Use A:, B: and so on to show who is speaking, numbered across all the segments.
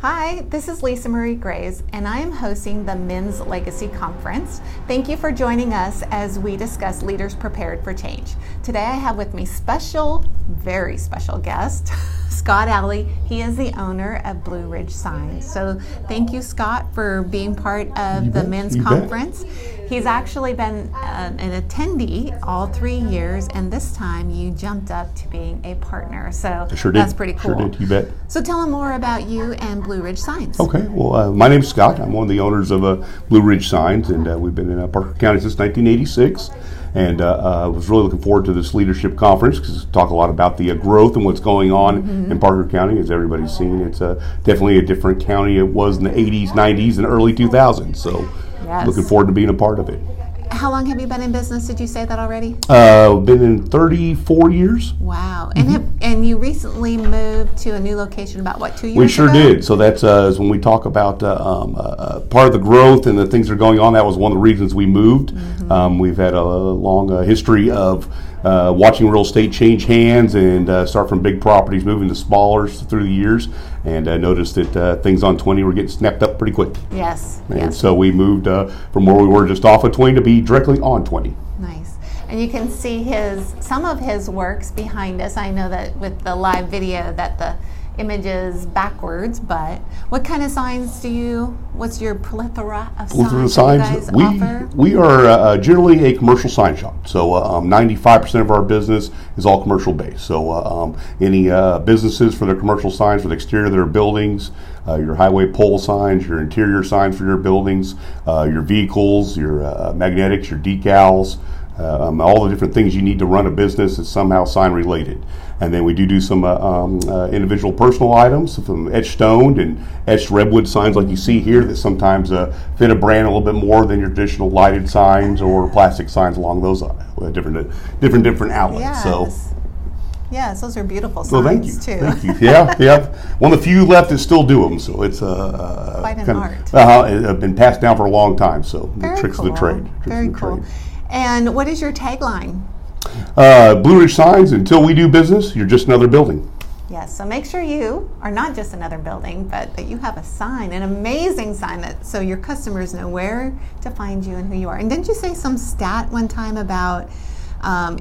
A: Hi, this is Lisa Marie Graves, and I am hosting the Men's Legacy Conference. Thank you for joining us as we discuss Leaders Prepared for Change. Today I have with me very special guest, Scott Alley. He is the owner of Blue Ridge Signs. So thank you, Scott, for being part of the Men's Conference. He's actually been an attendee all 3 years, and this time you jumped up to being a partner. So that's pretty cool.
B: Sure did, you bet.
A: So tell him more about you and Blue Ridge Signs.
B: Okay, well, my name's Scott. I'm one of the owners of Blue Ridge Signs, and we've been in Parker County since 1986. And I was really looking forward to this leadership conference because we talk a lot about the growth and what's going on in Parker County. As everybody's seen, it's definitely a different county it was in the 80s, 90s, and early 2000s. So looking forward to being a part of it.
A: How long have you been in business? Did you say that already?
B: Been in 34 years.
A: Wow. And you recently moved to a new location about, 2 years ago?
B: We sure did. So that's when we talk about part of the growth and the things that are going on, that was one of the reasons we moved. We've had a long history of watching real estate change hands and start from big properties, moving to smaller through the years, and noticed that things on 20 were getting snapped up pretty quick.
A: Yes.
B: And so we moved from where we were just off of 20 to be directly on 20.
A: Nice. And you can see some of his works behind us. I know that with the live video that the image is backwards, but what kind of signs what's your plethora of signs that you guys offer?
B: We are generally a commercial sign shop. So 95% of our business is all commercial based. So any businesses for their commercial signs for the exterior of their buildings, your highway pole signs, your interior signs for your buildings, your vehicles, your magnetics, your decals, all the different things you need to run a business is somehow sign related. And then we do some individual personal items, some etched stoned and etched redwood signs like you see here that sometimes fit a brand a little bit more than your traditional lighted signs or plastic signs along those different outlets.
A: Yes.
B: So.
A: Yes, those are beautiful signs.
B: Well, thank you.
A: Too.
B: Thank you. Yeah. One of the few left that still do them, so it's
A: quite an art.
B: It's been passed down for a long time, so
A: Very
B: tricks
A: cool.
B: of the trade.
A: Very cool. And what is your tagline?
B: Blue Ridge Signs, until we do business, you're just another building.
A: Yes, so make sure you are not just another building, but that you have a sign, an amazing sign, so your customers know where to find you and who you are. And didn't you say some stat one time about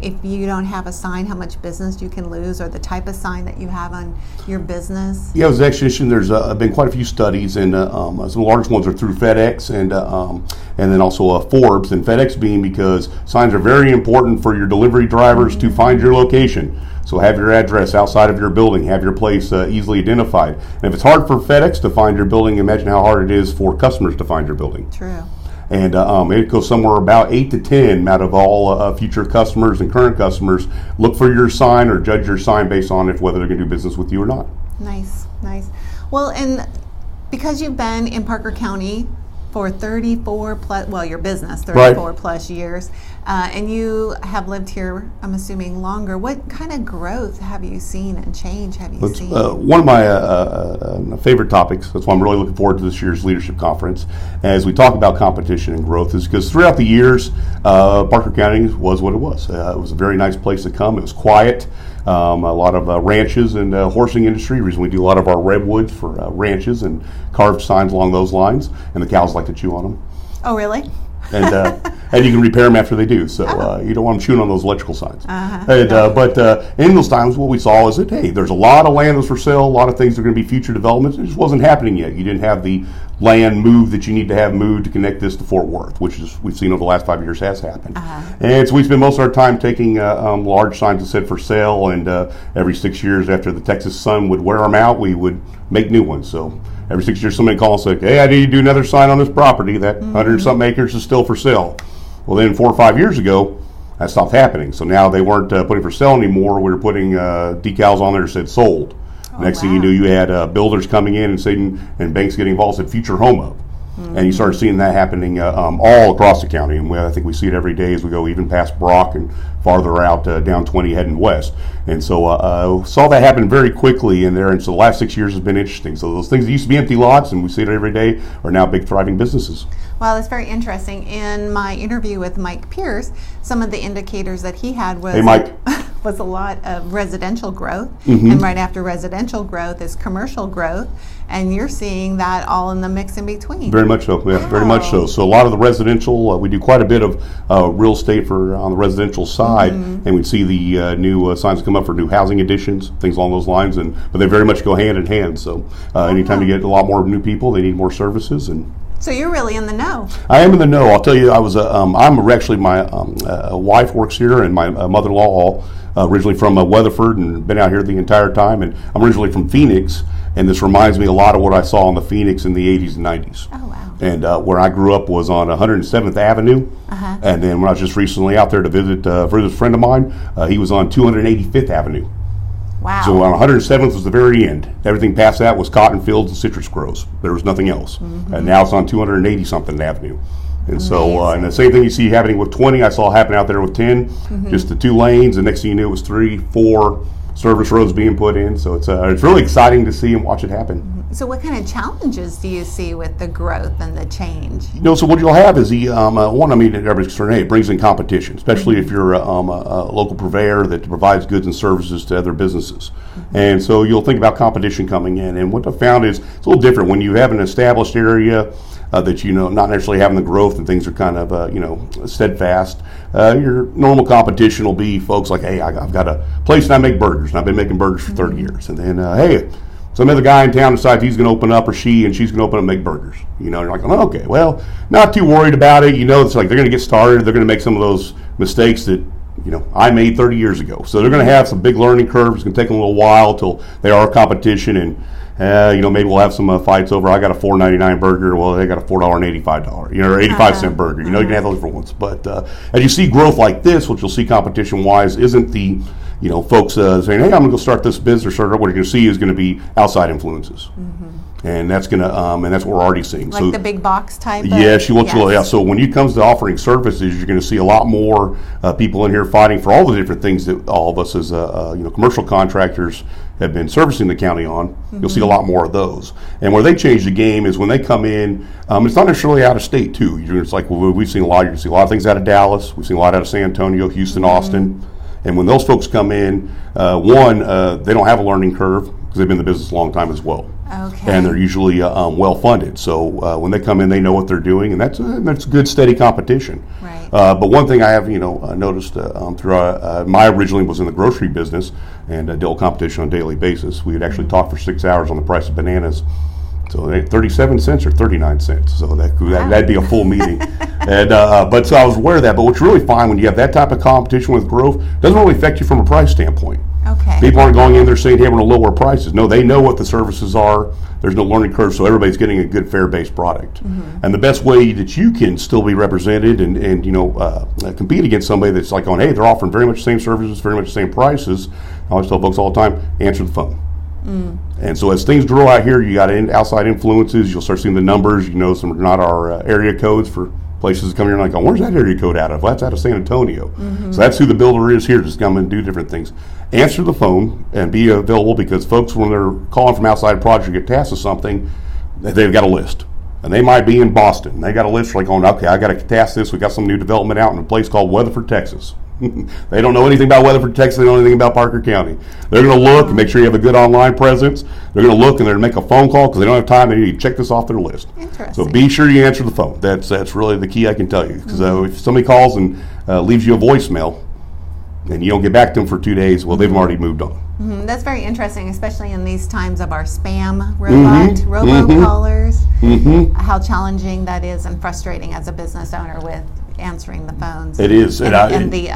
A: if you don't have a sign, how much business you can lose, or the type of sign that you have on your business?
B: Yeah, it was actually, there's been quite a few studies, and some of the largest ones are through FedEx and then also Forbes, and FedEx being because signs are very important for your delivery drivers to find your location. So have your address outside of your building, have your place easily identified. And if it's hard for FedEx to find your building, imagine how hard it is for customers to find your building.
A: True.
B: And it goes somewhere about 8 to 10 out of all future customers and current customers look for your sign or judge your sign based on whether they're going to do business with you or not.
A: Nice. Well, and because you've been in Parker County for 34 plus, your business, 34 plus years, and you have lived here, I'm assuming, longer. What kind of growth have you seen and change have you seen?
B: One of my favorite topics, that's why I'm really looking forward to this year's leadership conference, as we talk about competition and growth, is because throughout the years, Parker County was what it was. It was a very nice place to come. It was quiet. A lot of ranches and horsing industry. The reason we do a lot of our redwoods for ranches and carved signs along those lines, and the cows like to chew on them.
A: Oh, really?
B: And you can repair them after they do, so you don't want them chewing on those electrical signs. But in those times, what we saw is that, hey, there's a lot of land that's for sale, a lot of things that are going to be future developments. It just wasn't happening yet. You didn't have the land move that you need to have moved to connect this to Fort Worth, which is we've seen over the last 5 years has happened. And so we spend most of our time taking large signs that said for sale, and every 6 years after the Texas sun would wear them out, we would make new ones. So every 6 years somebody calls and says, hey, I need to do another sign on this property. That 100-something acres is still for sale. Well, then 4 or 5 years ago, that stopped happening. So now they weren't putting for sale anymore. We were putting decals on there that said sold. Next thing you knew, you had builders coming in and saying, and banks getting involved, said future home up. And you started seeing that happening all across the county. And I think we see it every day as we go even past Brock and farther out down 20 heading west. And so saw that happen very quickly in there. And so the last 6 years has been interesting. So those things that used to be empty lots, and we see it every day, are now big thriving businesses.
A: Well, it's very interesting. In my interview with Mike Pierce, some of the indicators that he had was...
B: Hey, Mike.
A: was a lot of residential growth,
B: Mm-hmm.
A: and right after residential growth is commercial growth, and you're seeing that all in the mix in between.
B: Very much so, yeah, very much so. So a lot of the residential, we do quite a bit of real estate for on the residential side, and we see the new signs come up for new housing additions, things along those lines, but they very much go hand in hand. So anytime you get a lot more new people, they need more services. And
A: So you're really in the know.
B: I am in the know. I'll tell you, I'm actually, my wife works here, and my mother-in-law, originally from Weatherford, and been out here the entire time. And I'm originally from Phoenix, and this reminds me a lot of what I saw in the Phoenix in the 80s and 90s.
A: Oh, wow.
B: And where I grew up was on 107th Avenue. And then when I was just recently out there to visit a friend of mine, he was on 285th Avenue.
A: Wow.
B: So on 107th was the very end. Everything past that was cotton fields and citrus groves. There was nothing else. And now it's on 280-something Avenue. And so, and the same thing you see happening with 20, I saw happen out there with 10. Just the 2 lanes, and next thing you knew it was 3, 4 service roads being put in. So it's really exciting to see and watch it happen.
A: So what kind of challenges do you see with the growth and the change?
B: So what you'll have is one, everybody's concerned, hey, it brings in competition, especially if you're a local purveyor that provides goods and services to other businesses. And so you'll think about competition coming in. And what I found is it's a little different when you have an established area that not necessarily having the growth and things are kind of steadfast. Your normal competition will be folks like, hey, I've got a place and I make burgers, and I've been making burgers for 30 years. And then, hey, some other guy in town decides he's going to open up, or she's going to open up and make burgers. You're like, oh, okay, well, not too worried about it. It's like they're going to get started. They're going to make some of those mistakes that I made 30 years ago. So they're going to have some big learning curves. It's going to take them a little while till they are competition, and maybe we'll have some fights over, I got a $4.99 burger, well, they got a $4.85, or 85-cent burger. You can have those different ones. But as you see growth like this, what you'll see competition-wise isn't the folks saying, hey, I'm going to go start this business. What you're going to see is going to be outside influences. And that's going to, and that's what we're already seeing.
A: Like the big box type?
B: Yes, yeah. So when it comes to offering services, you're going to see a lot more people in here fighting for all the different things that all of us as commercial contractors have been servicing the county on. You'll see a lot more of those. And where they change the game is when they come in, it's not necessarily out of state too. It's like, well, we've seen a lot. You can see a lot of things out of Dallas. We've seen a lot out of San Antonio, Houston, Austin. And when those folks come in, they don't have a learning curve because they've been in the business a long time as well.
A: Okay.
B: And they're usually well funded. So when they come in, they know what they're doing, and that's good, steady competition.
A: Right.
B: But one thing I have noticed through my originally was in the grocery business and dealt with competition on a daily basis. We would actually talk for 6 hours on the price of bananas. So 37 cents or 39 cents. So that'd be a full meeting. And but so I was aware of that. But what's really fine when you have that type of competition with growth, doesn't really affect you from a price standpoint.
A: Okay.
B: People aren't going in there saying, hey, we're going to lower prices. No, they know what the services are. There's no learning curve, so everybody's getting a good, fair-based product. And the best way that you can still be represented and compete against somebody that's like going, hey, they're offering very much the same services, very much the same prices. I always tell folks all the time, answer the phone. And so as things grow out here, you got outside influences. You'll start seeing the numbers. Some are not our area codes for places coming here and like, where's that area code out of? Well, that's out of San Antonio. So that's who the builder is here, just come and do different things. Answer the phone and be available, because folks, when they're calling from outside a project, get tasked with something, they've got a list. And they might be in Boston. They got a list like going, okay, I got to task this. We got some new development out in a place called Weatherford, Texas. They don't know anything about Weatherford, Texas. They don't know anything about Parker County. They're going to look and make sure you have a good online presence. They're going to look and they're going to make a phone call because they don't have time. They need to check this off their list.
A: Interesting.
B: So be sure you answer the phone. That's really the key I can tell you. Because if somebody calls and leaves you a voicemail and you don't get back to them for 2 days, well, they've already moved on.
A: That's very interesting, especially in these times of our spam robocallers. How challenging that is and frustrating as a business owner with answering the phones.
B: It is.
A: And the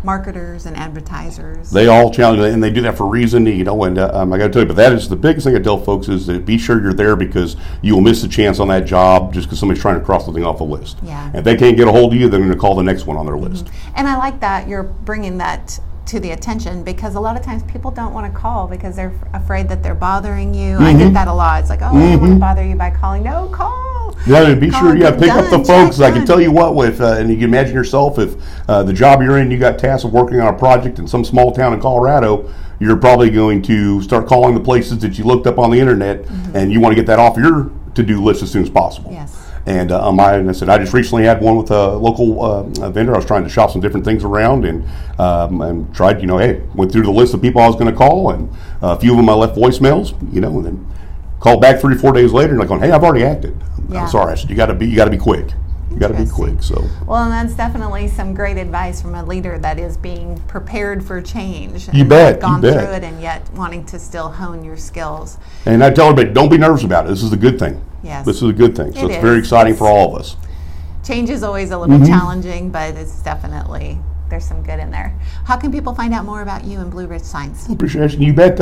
A: marketers and advertisers.
B: They all challenge, and they do that for a reason, and I got to tell you, but that is the biggest thing I tell folks is that be sure you're there, because you will miss a chance on that job just because somebody's trying to cross something off a list.
A: Yeah.
B: And if they can't get a hold of you, they're going to call the next one on their list.
A: And I like that you're bringing that to the attention, because a lot of times people don't want to call because they're afraid that they're bothering you. I get that a lot. It's like, oh, I don't want to bother you by calling. No, call.
B: Yeah, be sure you pick up the phone, because I can tell you what, and you can imagine yourself, if the job you're in, you got tasked with working on a project in some small town in Colorado, you're probably going to start calling the places that you looked up on the internet, and you want to get that off your to-do list as soon as possible.
A: Yes.
B: And I said, I just recently had one with a local vendor. I was trying to shop some different things around and tried, went through the list of people I was going to call, and a few of them I left voicemails, and then called back 3 or 4 days later and like going, hey, I've already acted.
A: Yeah.
B: I'm sorry. I said, you got to be quick. You got to be quick. So
A: well, and that's definitely some great advice from a leader that is being prepared for change.
B: You bet.
A: Gone through it and yet wanting to still hone your skills.
B: And I tell everybody, don't be nervous about it. This is a good thing.
A: Yes.
B: This is a good thing. So it's very exciting for all of us.
A: Change is always a little challenging, but it's definitely, there's some good in there. How can people find out more about you and Blue Ridge Signs?
B: Appreciation. You bet.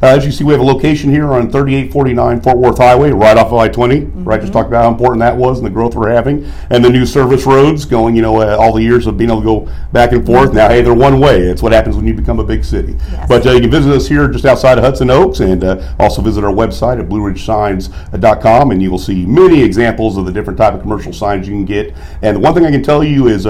B: As you see, we have a location here on 3849 Fort Worth Highway, right off of I-20. Right, just talked about how important that was and the growth we're having, and the new service roads going. All the years of being able to go back and forth. Now, hey, they're one way. It's what happens when you become a big city.
A: Yes.
B: But you can visit us here just outside of Hudson Oaks, and also visit our website at BlueRidgeSigns.com, and you will see many examples of the different type of commercial signs you can get. And the one thing I can tell you is,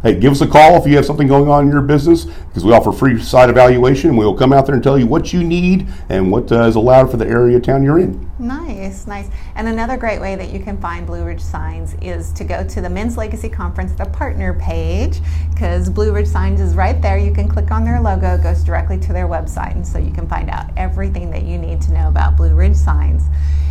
B: hey, give us a call if you have something going on in your business, because we offer free site evaluation, and we will come out there and tell you what you need and what is allowed for the area of town you're in.
A: Nice. And another great way that you can find Blue Ridge Signs is to go to the Men's Legacy Conference, the partner page, because Blue Ridge Signs is right there. You can click on their logo, it goes directly to their website, and so you can find out everything that you need to know about Blue Ridge Signs.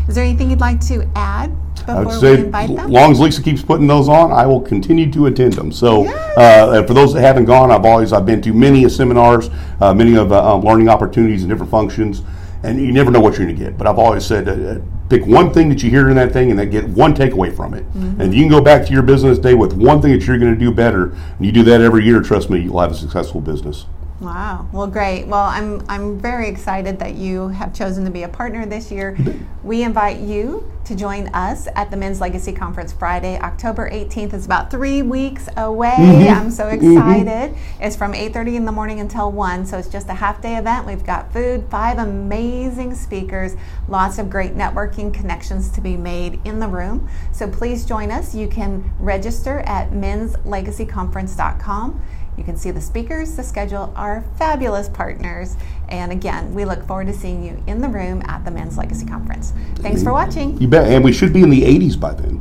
A: Is there anything you'd like to add before we invite them?
B: As long as Lisa keeps putting those on, I will continue to attend them. So for those that haven't gone, I've been to many seminars, many of learning opportunities and different functions, and you never know what you're going to get. But I've always said, pick one thing that you hear in that thing and then get one takeaway from it. And you can go back to your business day with one thing that you're going to do better. And you do that every year, trust me, you'll have a successful business.
A: Wow. Well, great. Well, I'm very excited that you have chosen to be a partner this year. We invite you to join us at the Men's Legacy Conference Friday, October 18th. It's about 3 weeks away. I'm so excited. It's from 8:30 in the morning until 1, so it's just a half-day event. We've got food, 5 amazing speakers, lots of great networking connections to be made in the room. So please join us. You can register at menslegacyconference.com. You can see the speakers, the schedule, our fabulous partners. And again, we look forward to seeing you in the room at the Men's Legacy Conference. Thanks for watching.
B: You bet. And we should be in the 80s by then.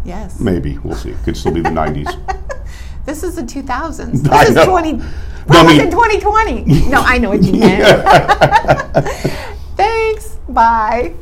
A: Yes.
B: Maybe. We'll see. Could still be the 90s.
A: This is the 2000s. This is 2020. No, I know what you meant. Thanks. Bye.